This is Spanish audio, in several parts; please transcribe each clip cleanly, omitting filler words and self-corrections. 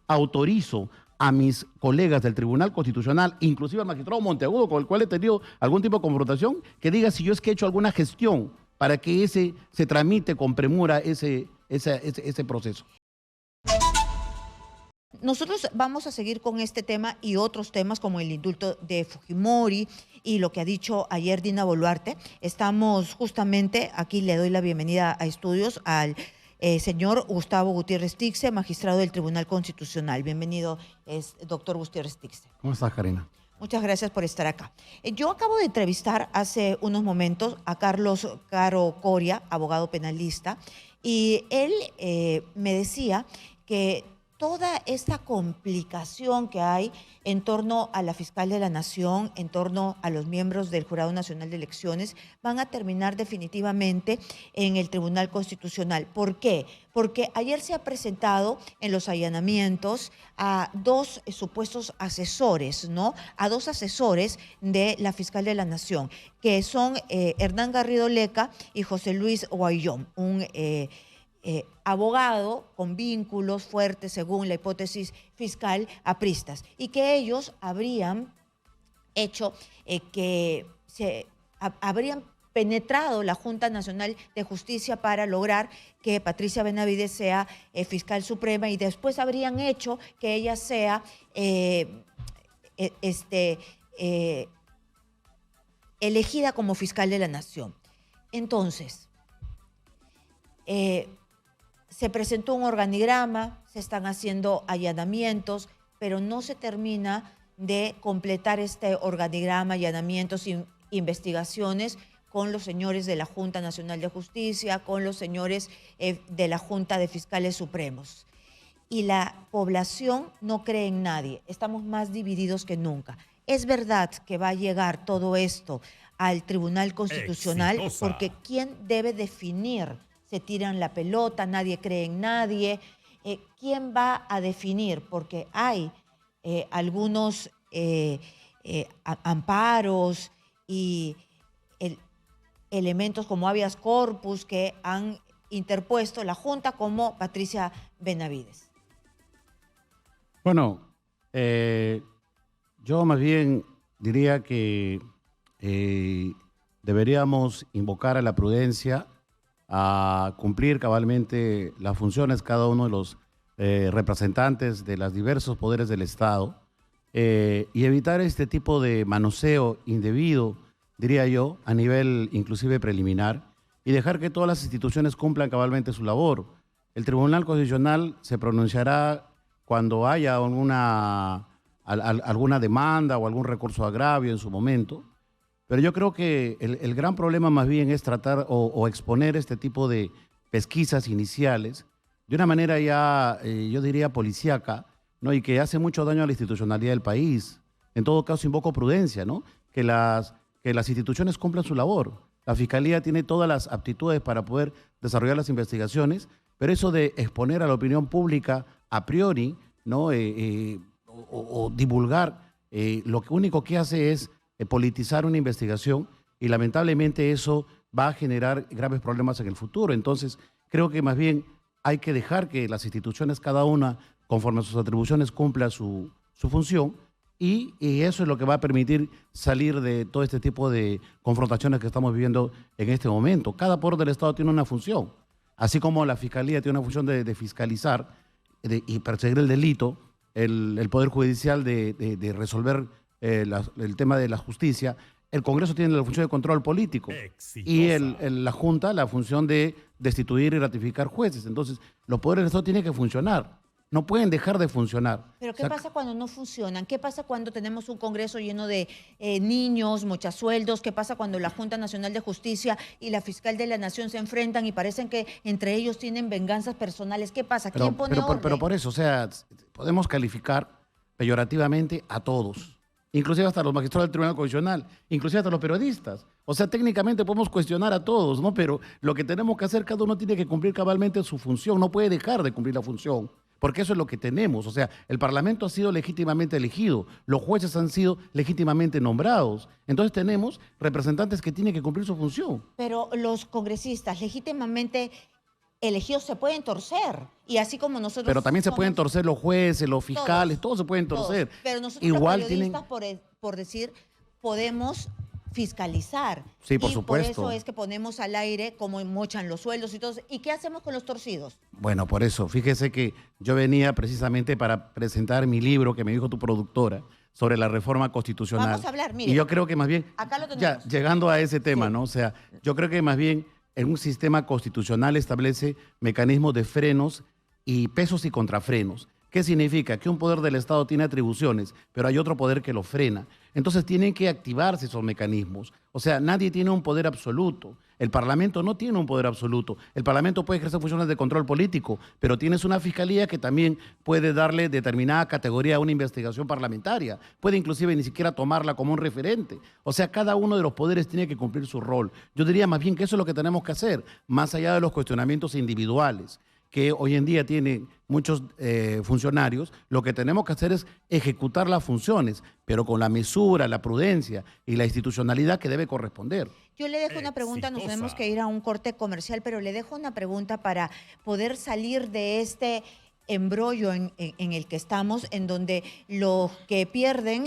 autorizo a mis colegas del Tribunal Constitucional, inclusive al magistrado Monteagudo, con el cual he tenido algún tipo de confrontación, que diga si yo es que he hecho alguna gestión para que se tramite con premura ese proceso. Nosotros vamos a seguir con este tema y otros temas como el indulto de Fujimori y lo que ha dicho ayer Dina Boluarte. Estamos justamente, aquí le doy la bienvenida a estudios al señor Gustavo Gutiérrez Tixe, magistrado del Tribunal Constitucional. Bienvenido, doctor Gutiérrez Tixe. ¿Cómo estás, Karina? Muchas gracias por estar acá. Yo acabo de entrevistar hace unos momentos a Carlos Caro Coria, abogado penalista, y él me decía que toda esta complicación que hay en torno a la fiscal de la Nación, en torno a los miembros del Jurado Nacional de Elecciones, van a terminar definitivamente en el Tribunal Constitucional. ¿Por qué? Porque ayer se ha presentado en los allanamientos a dos supuestos asesores, ¿no? A dos asesores de la fiscal de la Nación, que son Hernán Garrido Leca y José Luis Guayón, un abogado con vínculos fuertes, según la hipótesis fiscal, apristas, y que ellos habrían hecho habrían penetrado la Junta Nacional de Justicia para lograr que Patricia Benavides sea fiscal suprema, y después habrían hecho que ella sea elegida como fiscal de la Nación. Entonces, se presentó un organigrama, se están haciendo allanamientos, pero no se termina de completar este organigrama, allanamientos, investigaciones con los señores de la Junta Nacional de Justicia, con los señores de la Junta de Fiscales Supremos. Y la población no cree en nadie, estamos más divididos que nunca. Es verdad que va a llegar todo esto al Tribunal Constitucional, porque ¿quién debe definir? Se tiran la pelota, nadie cree en nadie. ¿Quién va a definir? Porque hay algunos amparos y elementos como habeas corpus que han interpuesto la Junta, como Patricia Benavides. Bueno, yo más bien diría que deberíamos invocar a la prudencia, a cumplir cabalmente las funciones cada uno de los representantes de los diversos poderes del Estado y evitar este tipo de manoseo indebido, diría yo, a nivel inclusive preliminar, y dejar que todas las instituciones cumplan cabalmente su labor. El Tribunal Constitucional se pronunciará cuando haya alguna demanda o algún recurso de agravio en su momento. Pero yo creo que el gran problema más bien es tratar o exponer este tipo de pesquisas iniciales de una manera ya, yo diría, policíaca, ¿no? Y que hace mucho daño a la institucionalidad del país. En todo caso, invoco prudencia, ¿no? Que las instituciones cumplan su labor. La Fiscalía tiene todas las aptitudes para poder desarrollar las investigaciones, pero eso de exponer a la opinión pública a priori, ¿no? O divulgar, lo único que hace es politizar una investigación, y lamentablemente eso va a generar graves problemas en el futuro. Entonces, creo que más bien hay que dejar que las instituciones, cada una, conforme a sus atribuciones, cumpla su función, y eso es lo que va a permitir salir de todo este tipo de confrontaciones que estamos viviendo en este momento. Cada poder del Estado tiene una función, así como la Fiscalía tiene una función de fiscalizar y perseguir el delito, el Poder Judicial de resolver el tema de la justicia. El Congreso tiene la función de control político. Exitosa. Y la Junta la función de destituir y ratificar jueces. Entonces, los poderes del Estado tienen que funcionar. No pueden dejar de funcionar. Pero ¿qué pasa cuando no funcionan? ¿Qué pasa cuando tenemos un Congreso lleno de niños, mochasueldos? ¿Qué pasa cuando la Junta Nacional de Justicia y la Fiscal de la Nación se enfrentan y parecen que entre ellos tienen venganzas personales? ¿Qué pasa? ¿Quién pone orden? Pero por eso, o sea, podemos calificar peyorativamente a todos, inclusive hasta los magistrados del Tribunal Constitucional, inclusive hasta los periodistas. O sea, técnicamente podemos cuestionar a todos, ¿no? Pero lo que tenemos que hacer, cada uno tiene que cumplir cabalmente su función, no puede dejar de cumplir la función, porque eso es lo que tenemos. O sea, el Parlamento ha sido legítimamente elegido, los jueces han sido legítimamente nombrados. Entonces tenemos representantes que tienen que cumplir su función. Pero los congresistas legítimamente elegidos se pueden torcer. Y así como nosotros... Pero también se somos- pueden torcer los jueces, los fiscales, todos se pueden todos. torcer. Pero nosotros Igual los tienen... periodistas, por decir, podemos fiscalizar. Sí, por y supuesto. por eso es que ponemos al aire cómo mochan los sueldos y todo. ¿Y qué hacemos con los torcidos? Bueno, por eso, fíjese que yo venía precisamente para presentar mi libro que me dijo tu productora sobre la reforma constitucional. Vamos a hablar, mire. Y yo creo que más bien, Acá lo ya tenemos. llegando a ese tema, Sí. ¿no? O sea, yo creo que más bien en un sistema constitucional establece mecanismos de frenos y pesos y contrafrenos. ¿Qué significa? Que un poder del Estado tiene atribuciones, pero hay otro poder que lo frena. Entonces tienen que activarse esos mecanismos. O sea, nadie tiene un poder absoluto. El Parlamento no tiene un poder absoluto. El Parlamento puede ejercer funciones de control político, pero tienes una fiscalía que también puede darle determinada categoría a una investigación parlamentaria. Puede inclusive ni siquiera tomarla como un referente. O sea, cada uno de los poderes tiene que cumplir su rol. Yo diría más bien que eso es lo que tenemos que hacer, más allá de los cuestionamientos individuales que hoy en día tienen muchos funcionarios. Lo que tenemos que hacer es ejecutar las funciones, pero con la mesura, la prudencia y la institucionalidad que debe corresponder. Yo le dejo una pregunta, nos tenemos que ir a un corte comercial, pero le dejo una pregunta para poder salir de este embrollo en el que estamos, en donde los que pierden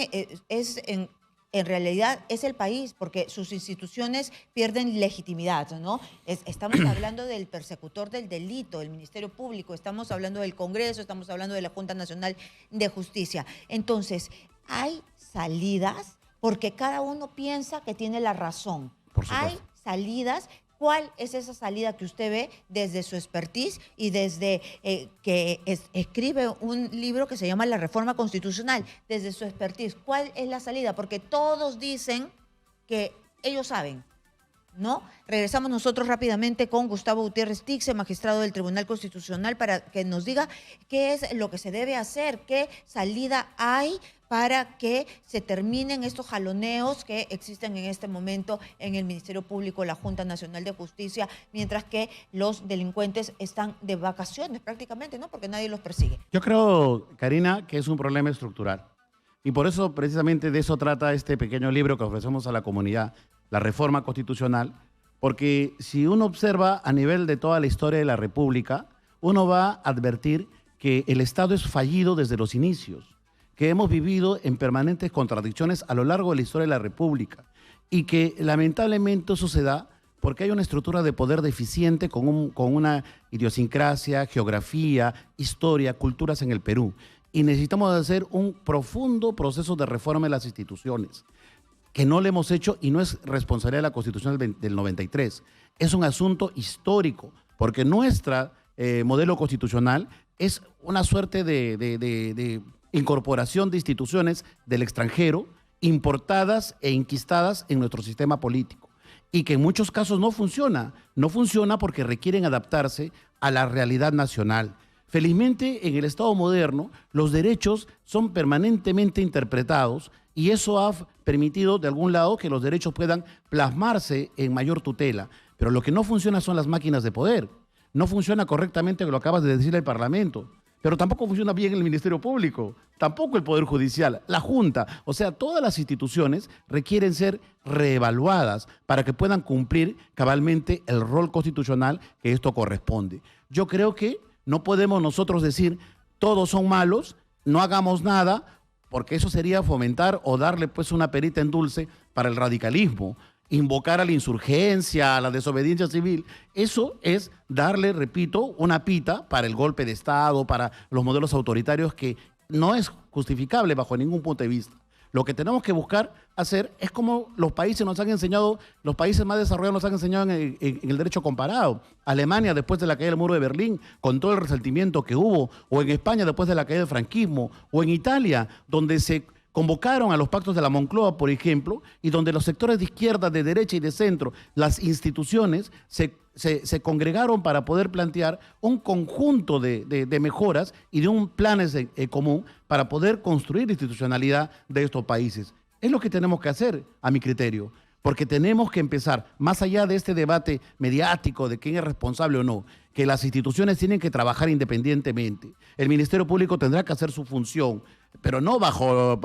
en realidad es el país, porque sus instituciones pierden legitimidad, ¿no? Estamos hablando del persecutor del delito, el Ministerio Público, estamos hablando del Congreso, estamos hablando de la Junta Nacional de Justicia. Entonces, hay salidas porque cada uno piensa que tiene la razón. Por supuesto. Hay salidas. ¿Cuál es esa salida que usted ve desde su expertise y desde que escribe un libro que se llama La Reforma Constitucional? Desde su expertise, ¿cuál es la salida? Porque todos dicen que ellos saben, ¿no? Regresamos nosotros rápidamente con Gustavo Gutiérrez Tixe, magistrado del Tribunal Constitucional, para que nos diga qué es lo que se debe hacer, qué salida hay para que se terminen estos jaloneos que existen en este momento en el Ministerio Público, la Junta Nacional de Justicia, mientras que los delincuentes están de vacaciones prácticamente, ¿no? Porque nadie los persigue. Yo creo, Karina, que es un problema estructural. Y por eso, precisamente, de eso trata este pequeño libro que ofrecemos a la comunidad, la reforma constitucional, porque si uno observa a nivel de toda la historia de la República, uno va a advertir que el Estado es fallido desde los inicios, que hemos vivido en permanentes contradicciones a lo largo de la historia de la República y que lamentablemente eso se da porque hay una estructura de poder deficiente con una idiosincrasia, geografía, historia, culturas en el Perú. Y necesitamos hacer un profundo proceso de reforma de las instituciones, que no lo hemos hecho y no es responsabilidad de la Constitución del 93. Es un asunto histórico, porque nuestro modelo constitucional es una suerte de incorporación de instituciones del extranjero importadas e inquistadas en nuestro sistema político y que en muchos casos no funciona. No funciona porque requieren adaptarse a la realidad nacional. Felizmente, en el Estado moderno, los derechos son permanentemente interpretados y eso ha permitido, de algún lado, que los derechos puedan plasmarse en mayor tutela. Pero lo que no funciona son las máquinas de poder. No funciona correctamente lo que acabas de decir el Parlamento. Pero tampoco funciona bien el Ministerio Público, tampoco el Poder Judicial, la Junta. O sea, todas las instituciones requieren ser reevaluadas para que puedan cumplir cabalmente el rol constitucional que esto corresponde. Yo creo que no podemos nosotros decir todos son malos, no hagamos nada, porque eso sería fomentar o darle pues una perita en dulce para el radicalismo. Invocar a la insurgencia, a la desobediencia civil, eso es darle, repito, una pita para el golpe de Estado, para los modelos autoritarios que no es justificable bajo ningún punto de vista. Lo que tenemos que buscar hacer es como los países nos han enseñado, los países más desarrollados nos han enseñado en el derecho comparado. Alemania después de la caída del muro de Berlín, con todo el resentimiento que hubo, o en España después de la caída del franquismo, o en Italia, donde se convocaron a los pactos de la Moncloa, por ejemplo, y donde los sectores de izquierda, de derecha y de centro, las instituciones, se congregaron para poder plantear un conjunto de mejoras y de un plan común para poder construir institucionalidad de estos países. Es lo que tenemos que hacer, a mi criterio, porque tenemos que empezar, más allá de este debate mediático de quién es responsable o no, que las instituciones tienen que trabajar independientemente. El Ministerio Público tendrá que hacer su función, pero no bajo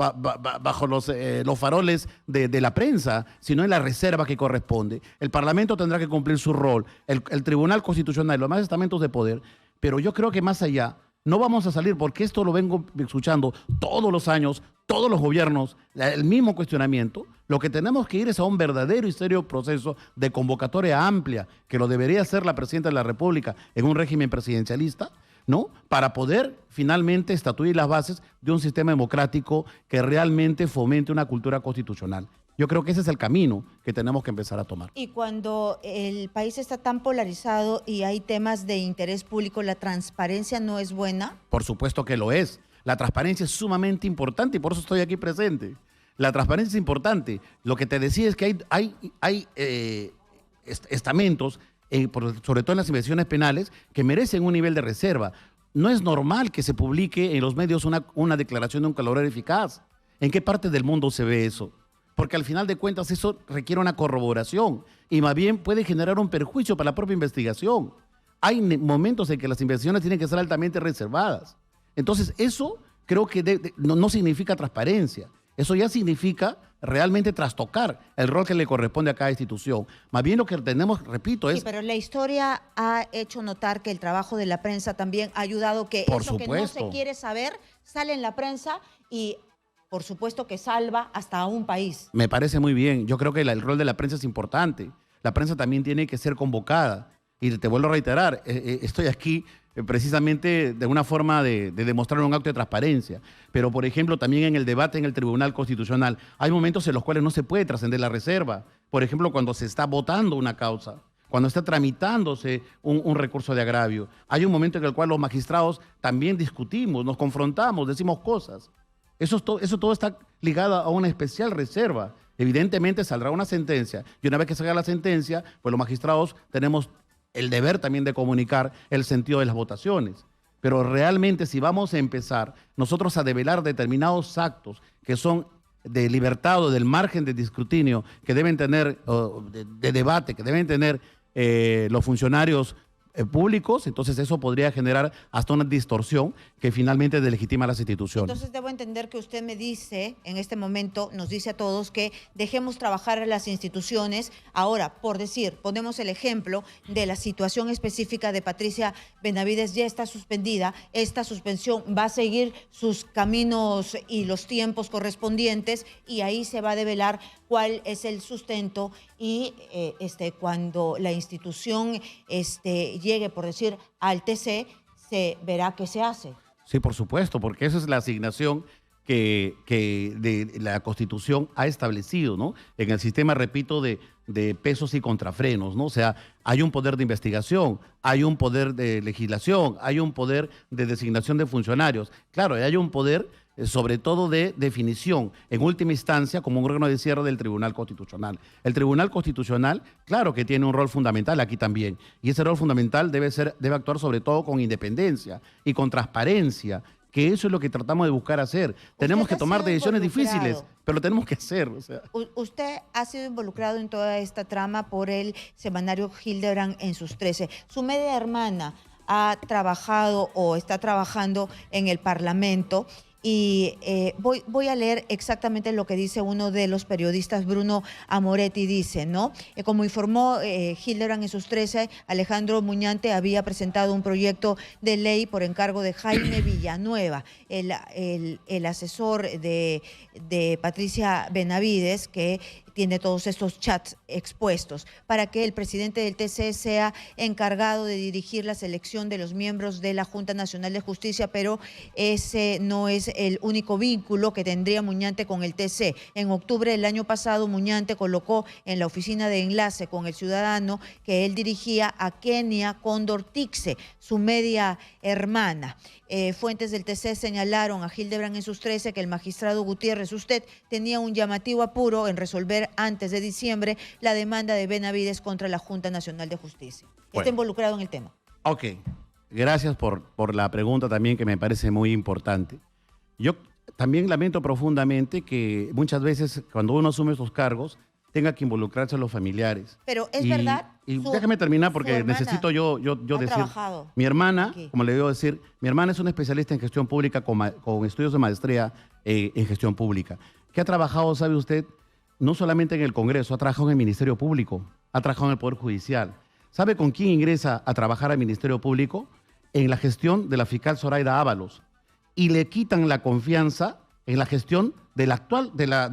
los faroles de la prensa, sino en la reserva que corresponde. El Parlamento tendrá que cumplir su rol, el Tribunal Constitucional, los demás estamentos de poder, pero yo creo que más allá no vamos a salir, porque esto lo vengo escuchando todos los años, todos los gobiernos, el mismo cuestionamiento. Lo que tenemos que ir es a un verdadero y serio proceso de convocatoria amplia, que lo debería hacer la Presidenta de la República en un régimen presidencialista, ¿no? Para poder finalmente estatuir las bases de un sistema democrático que realmente fomente una cultura constitucional. Yo creo que ese es el camino que tenemos que empezar a tomar. Y cuando el país está tan polarizado y hay temas de interés público, ¿la transparencia no es buena? Por supuesto que lo es. La transparencia es sumamente importante y por eso estoy aquí presente. La transparencia es importante. Lo que te decía es que hay estamentos, sobre todo en las investigaciones penales, que merecen un nivel de reserva. No es normal que se publique en los medios una declaración de un colaborador eficaz. ¿En qué parte del mundo se ve eso? Porque al final de cuentas eso requiere una corroboración y más bien puede generar un perjuicio para la propia investigación. Hay momentos en que las investigaciones tienen que ser altamente reservadas. Entonces eso creo que no significa transparencia. Eso ya significa realmente trastocar el rol que le corresponde a cada institución. Más bien lo que tenemos, repito, es... Sí, pero la historia ha hecho notar que el trabajo de la prensa también ha ayudado que Por eso supuesto. que no se quiere saber sale en la prensa y... por supuesto que salva hasta a un país. Me parece muy bien. Yo creo que el rol de la prensa es importante. La prensa también tiene que ser convocada. Y te vuelvo a reiterar, estoy aquí precisamente de una forma de demostrar un acto de transparencia. Pero, por ejemplo, también en el debate en el Tribunal Constitucional, hay momentos en los cuales no se puede trascender la reserva. Por ejemplo, cuando se está votando una causa, cuando está tramitándose un recurso de agravio. Hay un momento en el cual los magistrados también discutimos, nos confrontamos, decimos cosas. Eso todo está ligado a una especial reserva. Evidentemente saldrá una sentencia y una vez que salga la sentencia, pues los magistrados tenemos el deber también de comunicar el sentido de las votaciones. Pero realmente si vamos a empezar nosotros a develar determinados actos que son de libertad o del margen de escrutinio que deben tener, de debate, que deben tener los funcionarios públicos, entonces eso podría generar hasta una distorsión que finalmente delegitima las instituciones. Entonces debo entender que usted me dice, en este momento, nos dice a todos que dejemos trabajar a las instituciones. Ahora, por decir, ponemos el ejemplo de la situación específica de Patricia Benavides, ya está suspendida. Esta suspensión va a seguir sus caminos y los tiempos correspondientes y ahí se va a develar cuál es el sustento y cuando la institución llegue, por decir, al TC, se verá qué se hace. Sí, por supuesto, porque esa es la asignación que la Constitución ha establecido, ¿no? En el sistema, repito, de pesos y contrafrenos, ¿no? O sea, hay un poder de investigación, hay un poder de legislación, hay un poder de designación de funcionarios. Claro, hay un poder sobre todo de definición, en última instancia, como un órgano de cierre del Tribunal Constitucional. El Tribunal Constitucional, claro que tiene un rol fundamental aquí también, y ese rol fundamental debe actuar sobre todo con independencia y con transparencia, que eso es lo que tratamos de buscar hacer. Tenemos que tomar decisiones difíciles, pero lo tenemos que hacer. O sea. Usted ha sido involucrado en toda esta trama por el semanario Hildebrand en sus 13. Su media hermana ha trabajado o está trabajando en el Parlamento. Y voy a leer exactamente lo que dice uno de los periodistas, Bruno Amoretti, dice, ¿no? Como informó Hildebrand en sus 13, Alejandro Muñante había presentado un proyecto de ley por encargo de Jaime Villanueva, el asesor de Patricia Benavides, que tiene todos estos chats expuestos, para que el presidente del TC sea encargado de dirigir la selección de los miembros de la Junta Nacional de Justicia, pero ese no es el único vínculo que tendría Muñante con el TC. En octubre del año pasado, Muñante colocó en la oficina de enlace con el ciudadano que él dirigía a Kenia Cóndor Tixe, su media hermana. Fuentes del TC señalaron a Hildebrand en sus 13 que el magistrado Gutiérrez Usted tenía un llamativo apuro en resolver antes de diciembre la demanda de Benavides contra la Junta Nacional de Justicia. Está involucrado en el tema. Ok, gracias por la pregunta también, que me parece muy importante. Yo también lamento profundamente que muchas veces cuando uno asume estos cargos tenga que involucrarse a los familiares. Pero es verdad. Y déjame terminar porque necesito yo decir. Trabajado mi hermana, aquí. como le debo decir, mi hermana es una especialista en gestión pública con estudios de maestría en gestión pública. Que ha trabajado, sabe usted, no solamente en el Congreso, ha trabajado en el Ministerio Público, ha trabajado en el Poder Judicial. ¿Sabe con quién ingresa a trabajar al Ministerio Público? En la gestión de la fiscal Zoraida Ábalos. Y le quitan la confianza en la gestión de la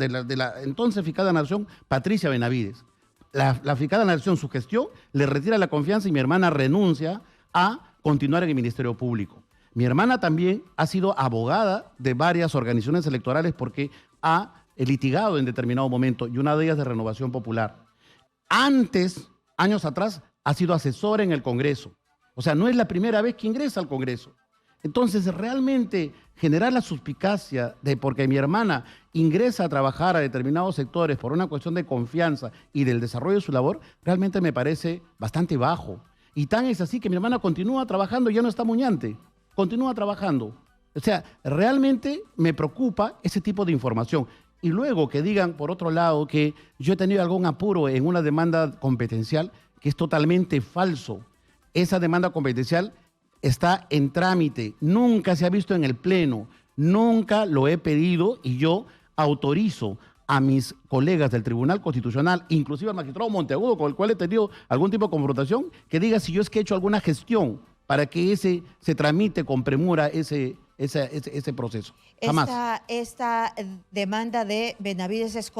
entonces fiscal de la Nación, Patricia Benavides. La fiscal de la Nación, su gestión, le retira la confianza y mi hermana renuncia a continuar en el Ministerio Público. Mi hermana también ha sido abogada de varias organizaciones electorales porque ha litigado en determinado momento, y una de ellas de Renovación Popular. Antes, años atrás, ha sido asesora en el Congreso. O sea, no es la primera vez que ingresa al Congreso. Entonces, realmente generar la suspicacia de porque mi hermana ingresa a trabajar a determinados sectores por una cuestión de confianza y del desarrollo de su labor, realmente me parece bastante bajo. Y tan es así que mi hermana continúa trabajando y ya no está muñante, continúa trabajando. O sea, realmente me preocupa ese tipo de información. Y luego que digan, por otro lado, que yo he tenido algún apuro en una demanda competencial, que es totalmente falso. Esa demanda competencial está en trámite, nunca se ha visto en el Pleno, nunca lo he pedido y yo autorizo a mis colegas del Tribunal Constitucional, inclusive al magistrado Monteagudo, con el cual he tenido algún tipo de confrontación, que diga si yo es que he hecho alguna gestión para que se tramite con premura ese proceso. Jamás. Esta demanda de Benavides es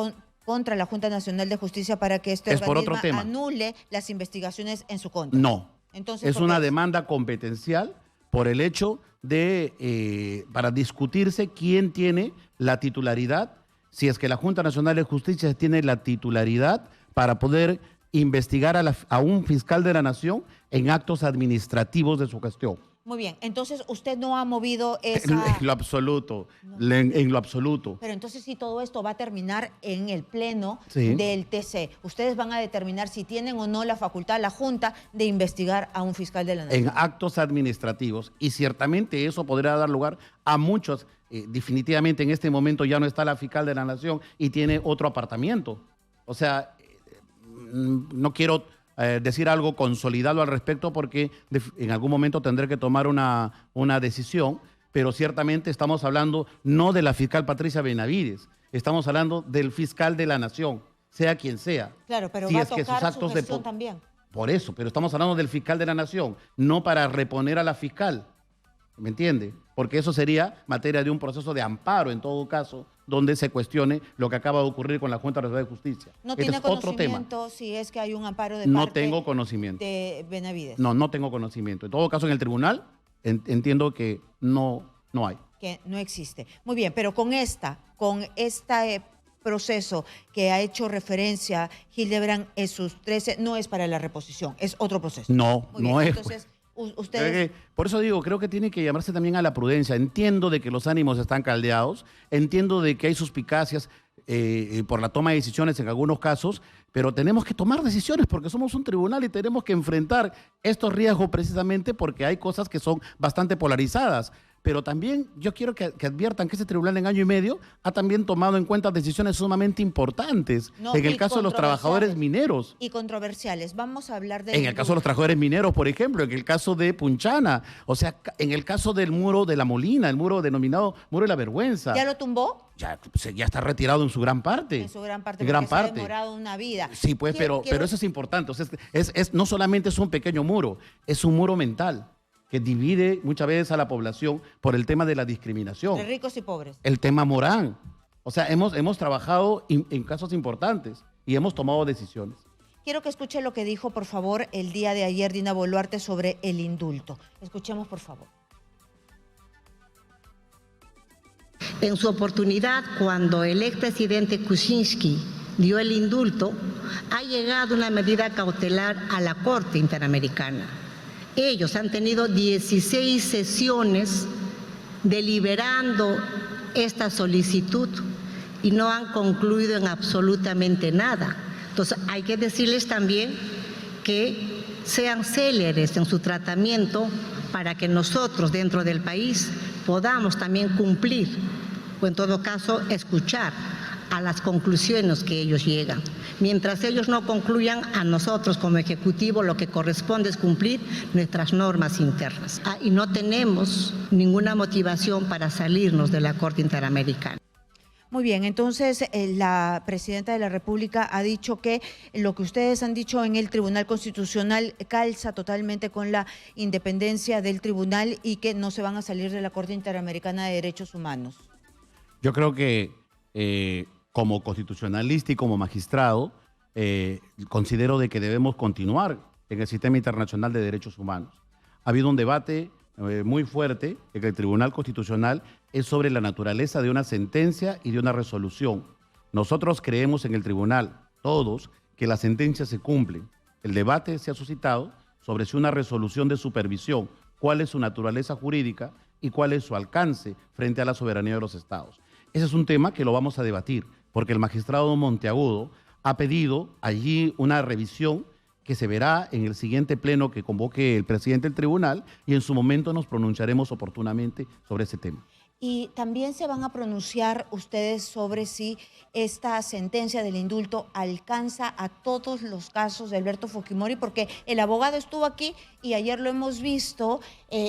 contra la Junta Nacional de Justicia para que este es por organismo otro tema. Anule las investigaciones en su contra. No. Entonces, es una demanda competencial por el hecho de, para discutirse quién tiene la titularidad, si es que la Junta Nacional de Justicia tiene la titularidad para poder investigar a un fiscal de la Nación en actos administrativos de su gestión. Muy bien, entonces usted no ha movido esa... En lo absoluto, no. En lo absoluto. Pero entonces si todo esto va a terminar en el Pleno sí. del TC, ustedes van a determinar si tienen o no la facultad, la Junta, de investigar a un fiscal de la Nación. En actos administrativos, y ciertamente eso podría dar lugar a muchos. Definitivamente en este momento ya no está la fiscal de la Nación y tiene otro apartamiento. O sea, no quiero... decir algo consolidado al respecto porque en algún momento tendré que tomar una decisión, pero ciertamente estamos hablando no de la fiscal Patricia Benavides, estamos hablando del fiscal de la Nación, sea quien sea. Claro, pero si va es a que tocar sus actos su gestión también. Por eso, pero estamos hablando del fiscal de la Nación, no para reponer a la fiscal, ¿me entiende? Porque eso sería materia de un proceso de amparo, en todo caso, donde se cuestione lo que acaba de ocurrir con la Junta Nacional de Justicia. ¿No Este tiene es otro tema. conocimiento si es que hay un amparo de No parte tengo conocimiento. de Benavides? No tengo conocimiento. En todo caso, en el tribunal entiendo que no hay. Que no existe. Muy bien, pero con este proceso que ha hecho referencia Hildebrand en sus 13, no es para la reposición, es otro proceso. No, muy bien, no es. Entonces, ustedes... Por eso digo, creo que tiene que llamarse también a la prudencia. Entiendo de que los ánimos están caldeados, entiendo de que hay suspicacias por la toma de decisiones en algunos casos, pero tenemos que tomar decisiones porque somos un tribunal y tenemos que enfrentar estos riesgos precisamente porque hay cosas que son bastante polarizadas. Pero también yo quiero que adviertan que ese tribunal en año y medio ha también tomado en cuenta decisiones sumamente importantes en el caso de los trabajadores mineros. Y controversiales. Vamos a hablar de... En el caso de los trabajadores mineros, por ejemplo, en el caso de Punchana, o sea, en el caso del muro de la Molina, el muro denominado Muro de la Vergüenza. ¿Ya lo tumbó? Ya está retirado en su gran parte. En su gran parte, gran porque se ha parte. demorado una vida. Sí, pues, pero eso es importante. O sea, no solamente es un pequeño muro, es un muro mental que divide muchas veces a la población por el tema de la discriminación. De ricos y pobres. El tema Morán. O sea, hemos trabajado en casos importantes y hemos tomado decisiones. Quiero que escuche lo que dijo, por favor, el día de ayer Dina Boluarte sobre el indulto. Escuchemos, por favor. En su oportunidad, cuando el expresidente Kuczynski dio el indulto, ha llegado una medida cautelar a la Corte Interamericana. Ellos han tenido 16 sesiones deliberando esta solicitud y no han concluido en absolutamente nada. Entonces, hay que decirles también que sean céleres en su tratamiento para que nosotros dentro del país podamos también cumplir o en todo caso escuchar a las conclusiones que ellos llegan. Mientras ellos no concluyan, a nosotros como Ejecutivo lo que corresponde es cumplir nuestras normas internas. Y no tenemos ninguna motivación para salirnos de la Corte Interamericana. Muy bien, entonces la Presidenta de la República ha dicho que lo que ustedes han dicho en el Tribunal Constitucional calza totalmente con la independencia del tribunal y que no se van a salir de la Corte Interamericana de Derechos Humanos. Yo creo que como constitucionalista y como magistrado, considero de que debemos continuar en el sistema internacional de derechos humanos. Ha habido un debate muy fuerte en el Tribunal Constitucional es sobre la naturaleza de una sentencia y de una resolución. Nosotros creemos en el tribunal, todos, que las sentencias se cumplen. El debate se ha suscitado sobre si una resolución de supervisión, cuál es su naturaleza jurídica y cuál es su alcance frente a la soberanía de los estados. Ese es un tema que lo vamos a debatir, porque el magistrado Monteagudo ha pedido allí una revisión que se verá en el siguiente pleno que convoque el presidente del tribunal y en su momento nos pronunciaremos oportunamente sobre ese tema. Y también se van a pronunciar ustedes sobre si esta sentencia del indulto alcanza a todos los casos de Alberto Fujimori, porque el abogado estuvo aquí y ayer lo hemos visto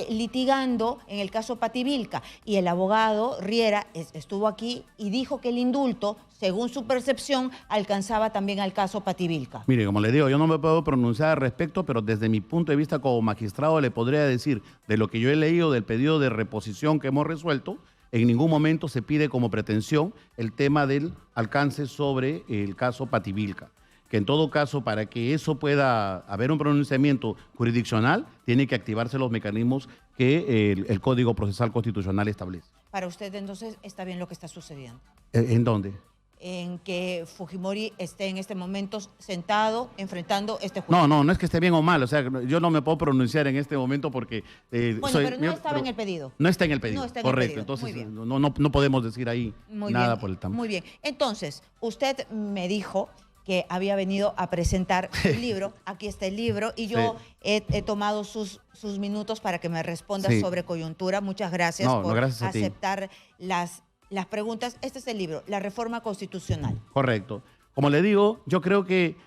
litigando en el caso Pativilca, y el abogado Riera estuvo aquí y dijo que el indulto, según su percepción, alcanzaba también al caso Pativilca. Mire, como le digo, yo no me puedo pronunciar al respecto, pero desde mi punto de vista como magistrado le podría decir de lo que yo he leído del pedido de reposición que hemos resuelto. En ningún momento se pide como pretensión el tema del alcance sobre el caso Pativilca. Que en todo caso, para que eso pueda haber un pronunciamiento jurisdiccional, tiene que activarse los mecanismos que el Código Procesal Constitucional establece. Para usted, entonces, está bien lo que está sucediendo. ¿En dónde? En que Fujimori esté en este momento sentado enfrentando este juicio. No es que esté bien o mal, o sea, yo no me puedo pronunciar en este momento porque... Bueno, pero no estaba en el pedido. No está en el pedido, no está en correcto, el pedido. entonces no podemos decir ahí nada por el tamaño. Muy bien, entonces, usted me dijo que había venido a presentar un libro, aquí está el libro, y yo he tomado sus minutos para que me responda sobre coyuntura. Muchas gracias por aceptar las preguntas. Este es el libro, La Reforma Constitucional. Correcto. Como le digo, yo creo que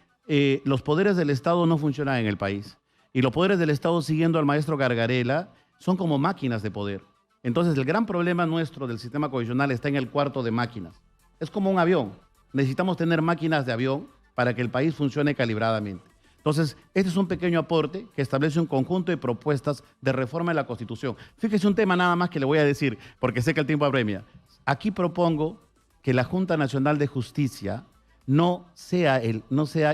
los poderes del Estado no funcionan en el país. Y los poderes del Estado, siguiendo al maestro Gargarella, son como máquinas de poder. Entonces, el gran problema nuestro del sistema constitucional está en el cuarto de máquinas. Es como un avión. Necesitamos tener máquinas de avión para que el país funcione calibradamente. Entonces, este es un pequeño aporte que establece un conjunto de propuestas de reforma de la Constitución. Fíjese un tema nada más que le voy a decir, porque sé que el tiempo apremia. Aquí propongo que la Junta Nacional de Justicia no sea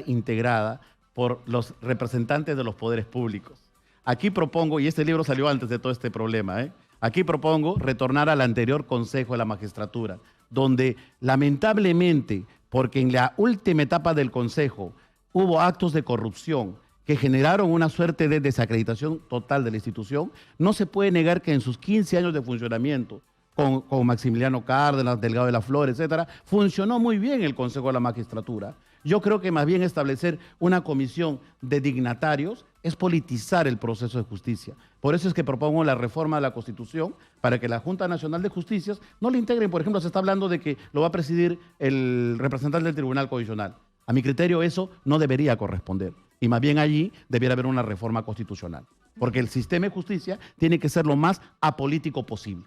integrada por los representantes de los poderes públicos. Aquí propongo, y este libro salió antes de todo este problema, aquí propongo retornar al anterior Consejo de la Magistratura, donde lamentablemente, porque en la última etapa del Consejo hubo actos de corrupción que generaron una suerte de desacreditación total de la institución, no se puede negar que en sus 15 años de funcionamiento, con Maximiliano Cárdenas, Delgado de la Flor, etcétera, funcionó muy bien el Consejo de la Magistratura. Yo creo que más bien establecer una comisión de dignatarios es politizar el proceso de justicia. Por eso es que propongo la reforma de la Constitución para que la Junta Nacional de Justicias no le integren. Por ejemplo, se está hablando de que lo va a presidir el representante del Tribunal Constitucional. A mi criterio, eso no debería corresponder. Y más bien allí debiera haber una reforma constitucional. Porque el sistema de justicia tiene que ser lo más apolítico posible.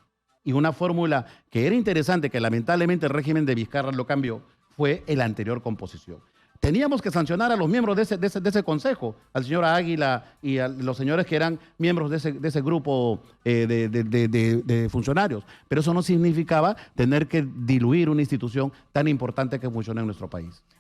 Y una fórmula que era interesante, que lamentablemente el régimen de Vizcarra lo cambió, fue la anterior composición. Teníamos que sancionar a los miembros de ese consejo, al señor Águila y a los señores que eran miembros de ese grupo de funcionarios. Pero eso no significaba tener que diluir una institución tan importante que funciona en nuestro país.